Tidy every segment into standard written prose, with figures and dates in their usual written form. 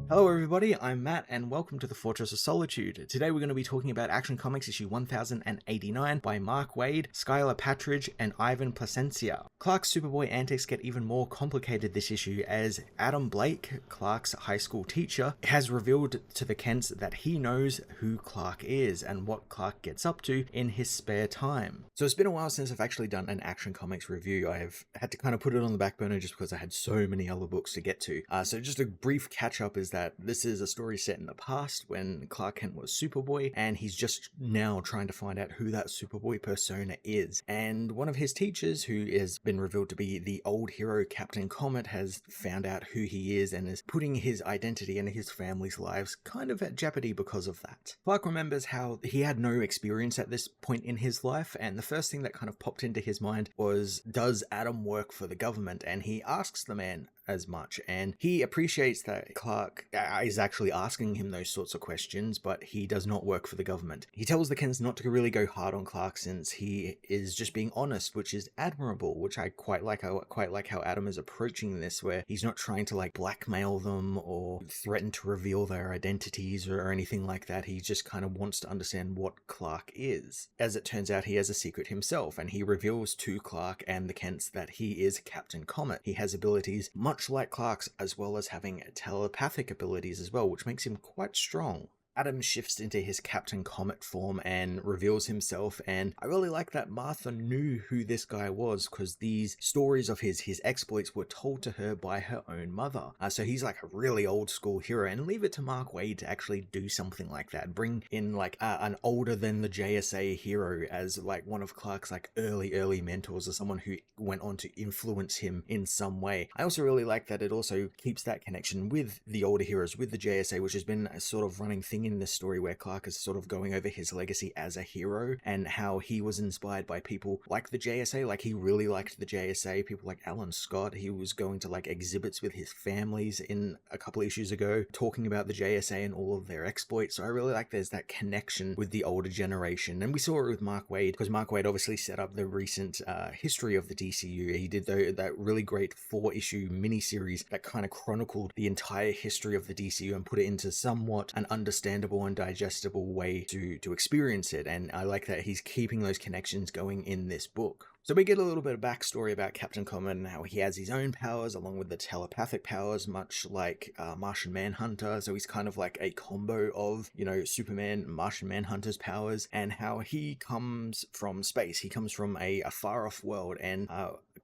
Hello everybody, I'm Matt and welcome to the Fortress of Solitude. Today we're going to be talking about Action Comics issue 1089 by Mark Waid, Skylar Patridge, and Ivan Placencia. Clark's Superboy antics get even more complicated this issue as Adam Blake, Clark's high school teacher, has revealed to the Kents that he knows who Clark is and what Clark gets up to in his spare time. So it's been a while since I've actually done an Action Comics review. I've had to kind of put it on the back burner just because I had so many other books to get to. So just a brief catch up is that this is a story set in the past when Clark Kent was Superboy, and he's just now trying to find out who that Superboy persona is. And one of his teachers, who has been revealed to be the old hero Captain Comet, has found out who he is and is putting his identity and his family's lives kind of at jeopardy because of that. Clark remembers how he had no experience at this point in his life, and the first thing that kind of popped into his mind was, does Adam work for the government? And he asks the man as much, and he appreciates that Clark is actually asking him those sorts of questions, but he does not work for the government. He tells the Kens not to really go hard on Clark since he is just being honest, which is admirable, which I quite like. I quite like how Adam is approaching this, where he's not trying to like blackmail them or threaten to reveal their identities or anything like that. He just kind of wants to understand what Clark is. As it turns out, he has a secret himself, and he reveals to Clark and the Kents that he is Captain Comet. He has abilities much like Clark's, as well as having telepathic abilities as well, which makes him quite strong. Adam shifts into his Captain Comet form and reveals himself, and I really like that Martha knew who this guy was because these stories of his exploits were told to her by her own mother. So he's like a really old school hero, and leave it to Mark Waid to actually do something like that. Bring in like an older than the JSA hero as like one of Clark's like early mentors, or someone who went on to influence him in some way. I also really like that it also keeps that connection with the older heroes, with the JSA, which has been a sort of running thing in this story where Clark is sort of going over his legacy as a hero and how he was inspired by people like the JSA. Like he really liked the JSA, people like Alan Scott. He was going to like exhibits with his families in a couple of issues ago talking about the JSA and all of their exploits. So I really like there's that connection with the older generation, and we saw it with Mark Waid because Mark Waid obviously set up the recent history of the DCU. He did that really great 4-issue miniseries that kind of chronicled the entire history of the DCU and put it into somewhat an understandable and digestible way to experience it, and I like that he's keeping those connections going in this book. So we get a little bit of backstory about Captain Comet and how he has his own powers along with the telepathic powers, much like Martian Manhunter. So he's kind of like a combo of, you know, Superman, Martian Manhunter's powers, and how he comes from space. He comes from a far-off world, and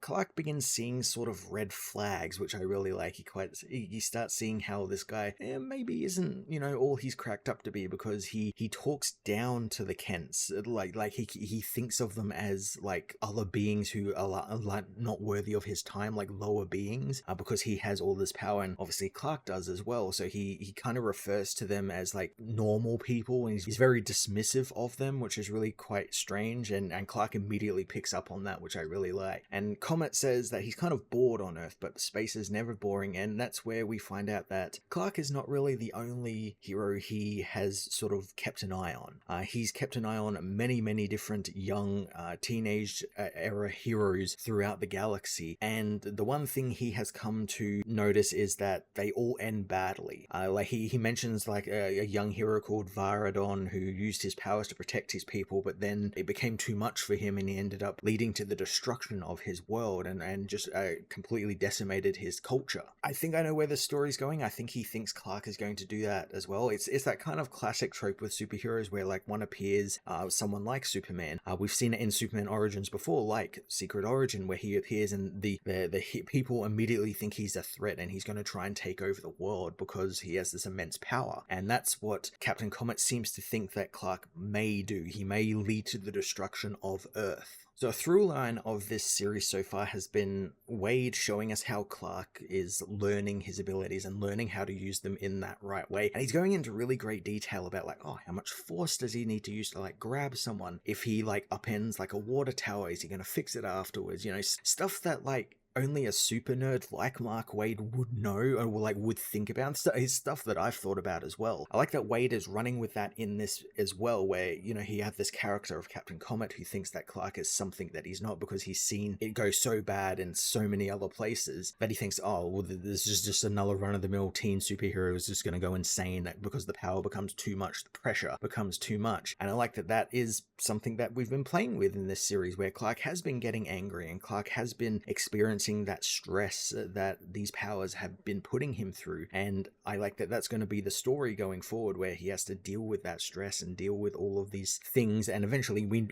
Clark begins seeing sort of red flags, which I really like. He starts seeing how this guy maybe isn't, you know, all he's cracked up to be, because he talks down to the Kents, like he thinks of them as like other beings who are like not worthy of his time, like lower beings, because he has all this power, and obviously Clark does as well. So he kind of refers to them as like normal people, and he's very dismissive of them, which is really quite strange, and Clark immediately picks up on that, which I really like. And Comet says that he's kind of bored on Earth, but space is never boring, and that's where we find out that Clark is not really the only hero he has sort of kept an eye on. He's kept an eye on many different young teenage era heroes throughout the galaxy, and the one thing he has come to notice is that they all end badly. Like he mentions like a young hero called Varadon who used his powers to protect his people, but then it became too much for him and he ended up leading to the destruction of his world and just completely decimated his culture. I think I know where the story's going. I think he thinks Clark is going to do that as well. It's that kind of classic trope with superheroes where like one appears, someone like Superman. We've seen it in Superman Origins before, like Secret Origin, where he appears and the people immediately think he's a threat and he's going to try and take over the world because he has this immense power. And that's what Captain Comet seems to think that Clark may do. He may lead to the destruction of Earth. So a through line of this series so far has been Waid showing us how Clark is learning his abilities and learning how to use them in that right way. And he's going into really great detail about like, oh, how much force does he need to use to like grab someone? If he like upends like a water tower, is he going to fix it afterwards? You know, stuff that like only a super nerd like Mark Waid would know or like would think about. It's stuff that I've thought about as well. I like that Waid is running with that in this as well, where, you know, he have this character of Captain Comet who thinks that Clark is something that he's not because he's seen it go so bad in so many other places that he thinks, oh, well, this is just another run-of-the-mill teen superhero who's just going to go insane because the power becomes too much, the pressure becomes too much. And I like that that is something that we've been playing with in this series, where Clark has been getting angry and Clark has been experiencing that stress that these powers have been putting him through. And I like that that's going to be the story going forward, where he has to deal with that stress and deal with all of these things. And eventually we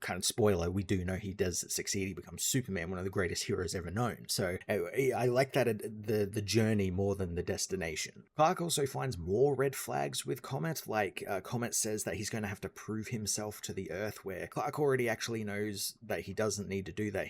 kind of spoiler, we do know he does succeed. He becomes Superman, one of the greatest heroes ever known. So I like that the journey more than the destination. Clark also finds more red flags with Comet. Like Comet says that he's going to have to prove himself to the Earth, where Clark already actually knows that he doesn't need to do that.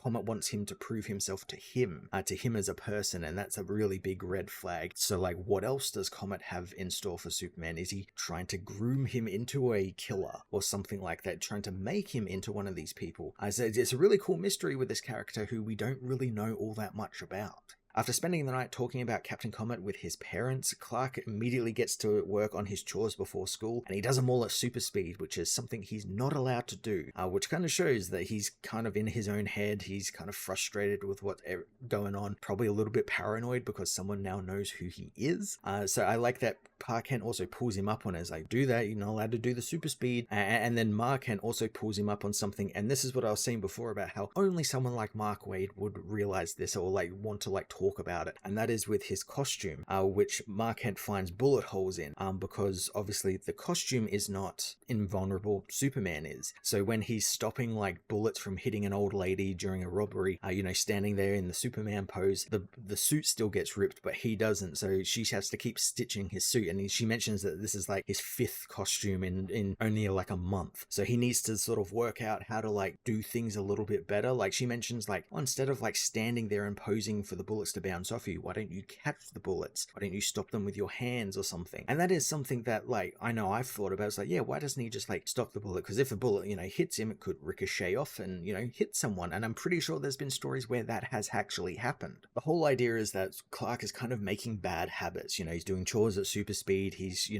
Comet wants him to prove himself to him as a person, and that's a really big red flag. So like, what else does Comet have in store for Superman? Is he trying to groom him into a killer or something like that, trying to make him into one of these people? So it's a really cool mystery with this character who we don't really know all that much about. After spending the night talking about Captain Comet with his parents, Clark immediately gets to work on his chores before school, and he does them all at super speed, which is something he's not allowed to do, which kind of shows that he's kind of in his own head. He's kind of frustrated with what's going on, probably a little bit paranoid because someone now knows who he is. So I like that Clark Kent also pulls him up on it. It's like, do that, you're not allowed to do the super speed. And then Mark Kent also pulls him up on something, and this is what I was saying before about how only someone like Mark Waid would realize this or like want to like talk about it, and that is with his costume, which Mark Kent finds bullet holes in, because obviously the costume is not invulnerable, Superman is. So when he's stopping like bullets from hitting an old lady during a robbery, standing there in the Superman pose, the suit still gets ripped, but he doesn't. So she has to keep stitching his suit, and she mentions that this is like his 5th costume in only like a month. So he needs to sort of work out how to like do things a little bit better. Like she mentions like, oh, instead of like standing there and posing for the bullets to bounce off you, why don't you catch the bullets? Why don't you stop them with your hands or something? And that is something that like I know I've thought about. It's like, yeah, why doesn't he just like stop the bullet? Because if a bullet hits him, it could ricochet off and hit someone. And I'm pretty sure there's been stories where that has actually happened. The whole idea is that Clark is kind of making bad habits. He's doing chores at super speed. He's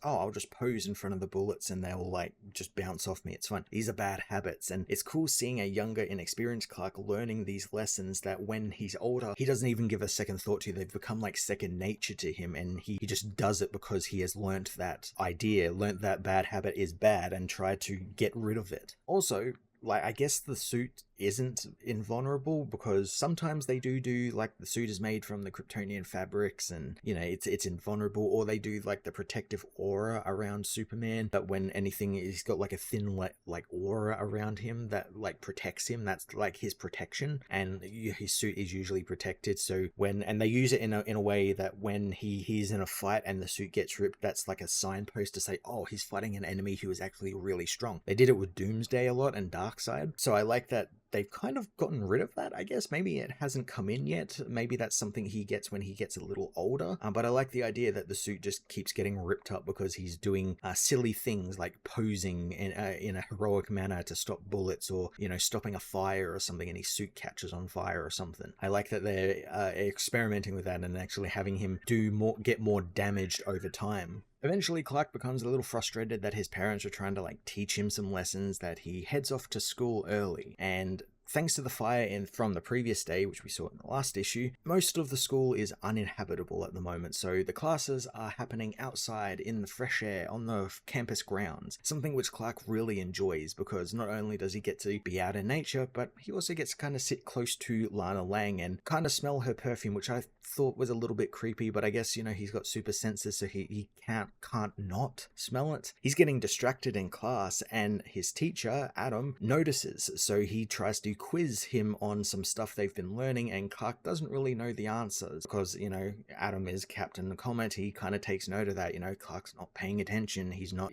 I'll just pose in front of the bullets and they'll like just bounce off me. It's fun. These are bad habits, and it's cool seeing a younger, inexperienced Clark learning these lessons that when he's older, he doesn't even give a second thought to. They've become like second nature to him, and he just does it because he has learnt that bad habit is bad and tried to get rid of it. Also, like, I guess the suit isn't invulnerable because sometimes they do like the suit is made from the Kryptonian fabrics and it's invulnerable, or they do like the protective aura around Superman, but when anything, he's got like a thin like aura around him that like protects him. That's like his protection, and his suit is usually protected. So and they use it in a way that when he's in a fight and the suit gets ripped, that's like a signpost to say, oh, he's fighting an enemy who is actually really strong. They did it with Doomsday a lot and Darkseid, so I like that they've kind of gotten rid of that. I guess maybe it hasn't come in yet. Maybe that's something he gets when he gets a little older. But I like the idea that the suit just keeps getting ripped up because he's doing silly things like posing in a heroic manner to stop bullets, or stopping a fire or something, and his suit catches on fire or something. I like that they're experimenting with that and actually having him get more damaged over time. Eventually, Clark becomes a little frustrated that his parents are trying to like teach him some lessons, that he heads off to school early, and thanks to the fire from the previous day, which we saw in the last issue, most of the school is uninhabitable at the moment, so the classes are happening outside in the fresh air on the campus grounds, something which Clark really enjoys because not only does he get to be out in nature, but he also gets to kind of sit close to Lana Lang and kind of smell her perfume, which I thought was a little bit creepy, but I guess, he's got super senses, so he can't not smell it. He's getting distracted in class, and his teacher, Adam, notices, so he tries to quiz him on some stuff they've been learning, and Clark doesn't really know the answers because, Adam is Captain Comet. He kind of takes note of that, Clark's not paying attention. He's not,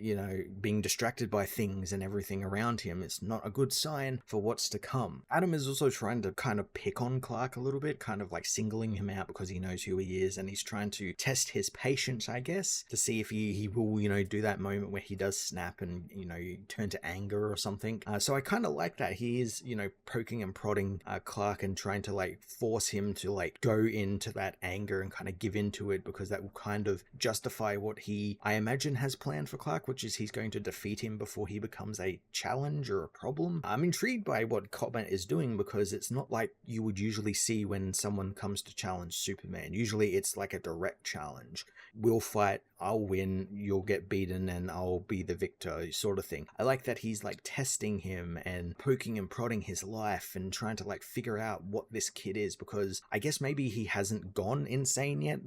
being distracted by things and everything around him. It's not a good sign for what's to come. Adam is also trying to kind of pick on Clark a little bit, kind of like singling him out because he knows who he is, and he's trying to test his patience, I guess, to see if he will, do that moment where he does snap and, turn to anger or something. So I kind of like that. He is, poking and prodding Clark and trying to like force him to like go into that anger and kind of give into it, because that will kind of justify what he, I imagine, has planned for Clark, which is he's going to defeat him before he becomes a challenge or a problem. I'm intrigued by what Comet is doing, because it's not like you would usually see when someone comes to challenge Superman. Usually it's like a direct challenge. We'll fight, I'll win, you'll get beaten, and I'll be the victor, sort of thing. I like that he's like testing him and poking and prodding his life and trying to like figure out what this kid is, because I guess maybe he hasn't gone insane yet.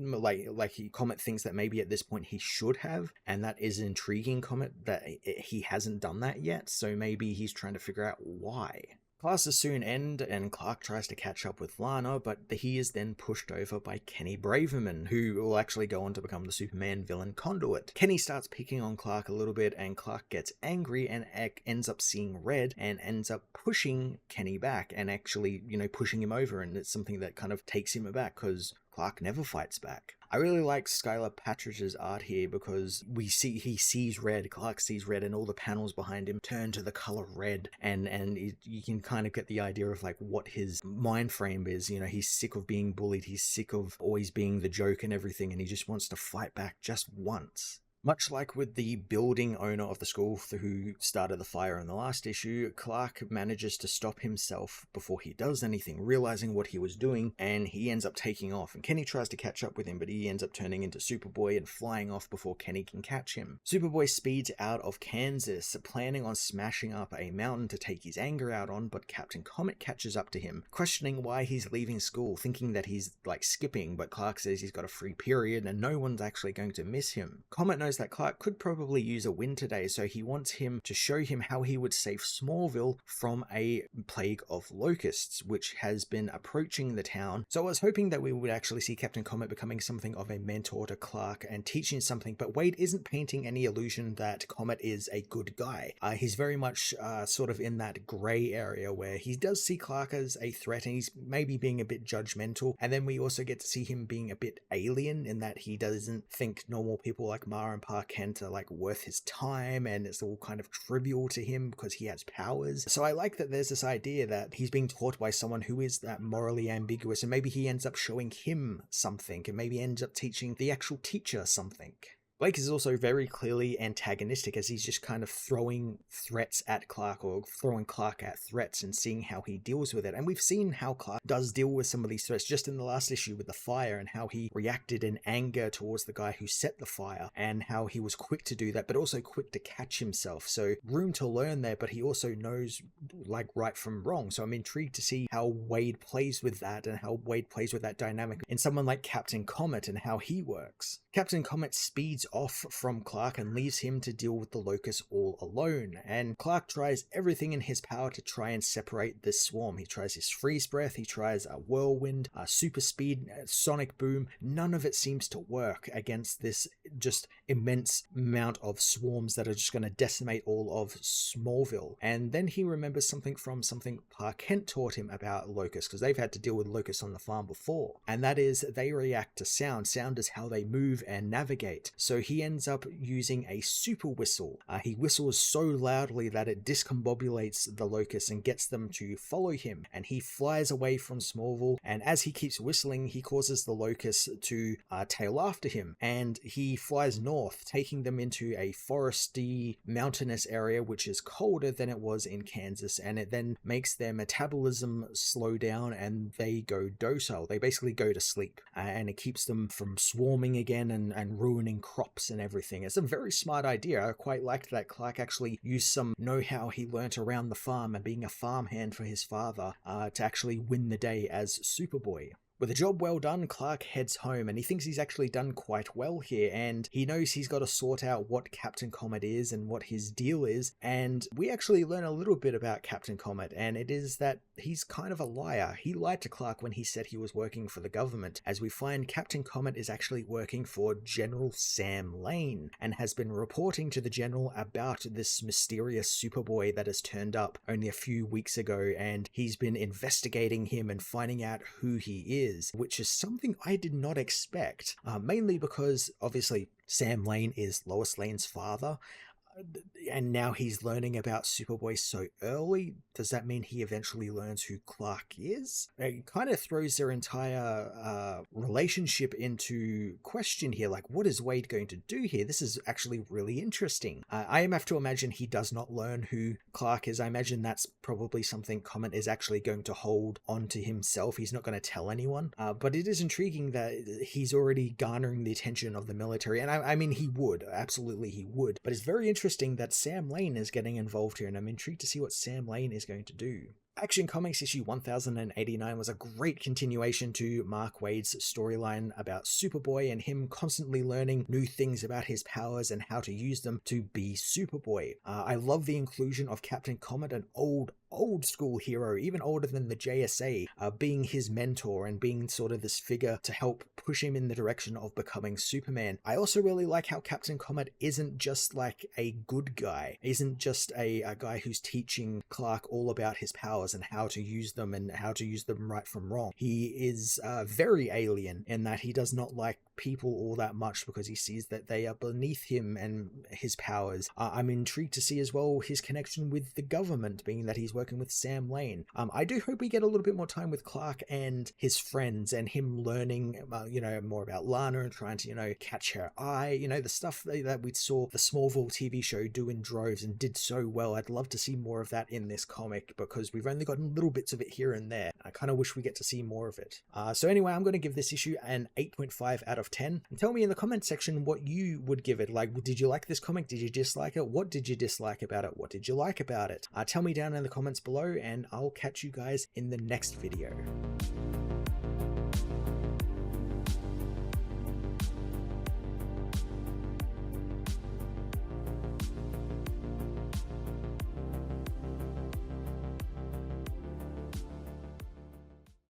Comet thinks that maybe at this point he should have, and that is intriguing, Comet, that he hasn't done that yet. So maybe he's trying to figure out why. Classes soon end, and Clark tries to catch up with Lana, but he is then pushed over by Kenny Braverman, who will actually go on to become the Superman villain Conduit. Kenny starts picking on Clark a little bit, and Clark gets angry and ends up seeing red and ends up pushing Kenny back and actually, pushing him over, and it's something that kind of takes him aback because Clark never fights back. I really like Skylar Patridge's art here, because he sees red, Clark sees red, and all the panels behind him turn to the color red, and you can kind of get the idea of like what his mind frame is. He's sick of being bullied, he's sick of always being the joke and everything, and he just wants to fight back just once. Much like with the building owner of the school who started the fire in the last issue, Clark manages to stop himself before he does anything, realizing what he was doing, and he ends up taking off. And Kenny tries to catch up with him, but he ends up turning into Superboy and flying off before Kenny can catch him. Superboy speeds out of Kansas, planning on smashing up a mountain to take his anger out on, but Captain Comet catches up to him, questioning why he's leaving school, thinking that he's like skipping, but Clark says he's got a free period and no one's actually going to miss him. Comet knows that Clark could probably use a win today, so he wants him to show him how he would save Smallville from a plague of locusts, which has been approaching the town. So I was hoping that we would actually see Captain Comet becoming something of a mentor to Clark and teaching something, but Wade isn't painting any illusion that Comet is a good guy. He's very much sort of in that grey area where he does see Clark as a threat, and he's maybe being a bit judgmental, and then we also get to see him being a bit alien in that he doesn't think normal people like Mara and Park Kent are like worth his time, and it's all kind of trivial to him because he has powers. So I like that there's this idea that he's being taught by someone who is that morally ambiguous, and maybe he ends up showing him something, and maybe ends up teaching the actual teacher something. Blake is also very clearly antagonistic, as he's just kind of throwing threats at Clark, or throwing Clark at threats and seeing how he deals with it. And we've seen how Clark does deal with some of these threats just in the last issue with the fire, and how he reacted in anger towards the guy who set the fire, and how he was quick to do that, but also quick to catch himself. So room to learn there, but he also knows like right from wrong. So I'm intrigued to see how Wade plays with that, and how Wade plays with that dynamic in someone like Captain Comet and how he works. Captain Comet speeds off from Clark and leaves him to deal with the locusts all alone, and Clark tries everything in his power to try and separate this swarm. He tries his freeze breath, he tries a whirlwind, a super speed, a sonic boom. None of it seems to work against this just immense amount of swarms that are just going to decimate all of Smallville. And then he remembers something from something Park Kent taught him about locusts, because they've had to deal with locusts on the farm before, and that is they react to sound. Sound is how they move and navigate. So he ends up using a super whistle. He whistles so loudly that it discombobulates the locusts and gets them to follow him, and he flies away from Smallville, and as he keeps whistling he causes the locusts to tail after him, and he flies north, taking them into a foresty mountainous area which is colder than it was in Kansas, and it then makes their metabolism slow down and they go docile. They basically go to sleep, and it keeps them from swarming again and ruining crops and everything. It's a very smart idea. I quite liked that Clark actually used some know-how he learnt around the farm and being a farmhand for his father to actually win the day as Superboy. With a job well done, Clark heads home, and he thinks he's actually done quite well here, and he knows he's got to sort out what Captain Comet is and what his deal is, and we actually learn a little bit about Captain Comet, and it is that he's kind of a liar. He lied to Clark when he said he was working for the government, as we find Captain Comet is actually working for General Sam Lane, and has been reporting to the General about this mysterious Superboy that has turned up only a few weeks ago, and he's been investigating him and finding out who he is, which is something I did not expect, mainly because obviously Sam Lane is Lois Lane's father. And now he's learning about Superboy so early. Does that mean he eventually learns who Clark is? It kind of throws their entire relationship into question here. Like, what is Wade going to do here? This is actually really interesting. I have to imagine he does not learn who Clark is. I imagine that's probably something Comet is actually going to hold onto himself. He's not going to tell anyone. But it is intriguing that he's already garnering the attention of the military. And I mean, he would. Absolutely, he would. But it's very interesting that Sam Lane is getting involved here, and I'm intrigued to see what Sam Lane is going to do. Action Comics issue 1089 was a great continuation to Mark Waid's storyline about Superboy and him constantly learning new things about his powers and how to use them to be Superboy. I love the inclusion of Captain Comet, an old school hero, even older than the JSA, being his mentor and being sort of this figure to help push him in the direction of becoming Superman. I also really like how Captain Comet isn't just like a good guy, isn't just a guy who's teaching Clark all about his powers and how to use them right from wrong. He is very alien in that he does not like people all that much because he sees that they are beneath him and his powers. I'm intrigued to see as well his connection with the government, being that he's working with Sam Lane. I do hope we get a little bit more time with Clark and his friends and him learning, more about Lana and trying to, catch her eye, the stuff that we saw the Smallville TV show do in droves and did so well. I'd love to see more of that in this comic because we've only gotten little bits of it here and there. I kind of wish we get to see more of it. So anyway, I'm going to give this issue an 8.5 out of 10. And tell me in the comment section what you would give it. Like, did you like this comic? Did you dislike it? What did you dislike about it? What did you like about it? Tell me down in the comments below, and I'll catch you guys in the next video.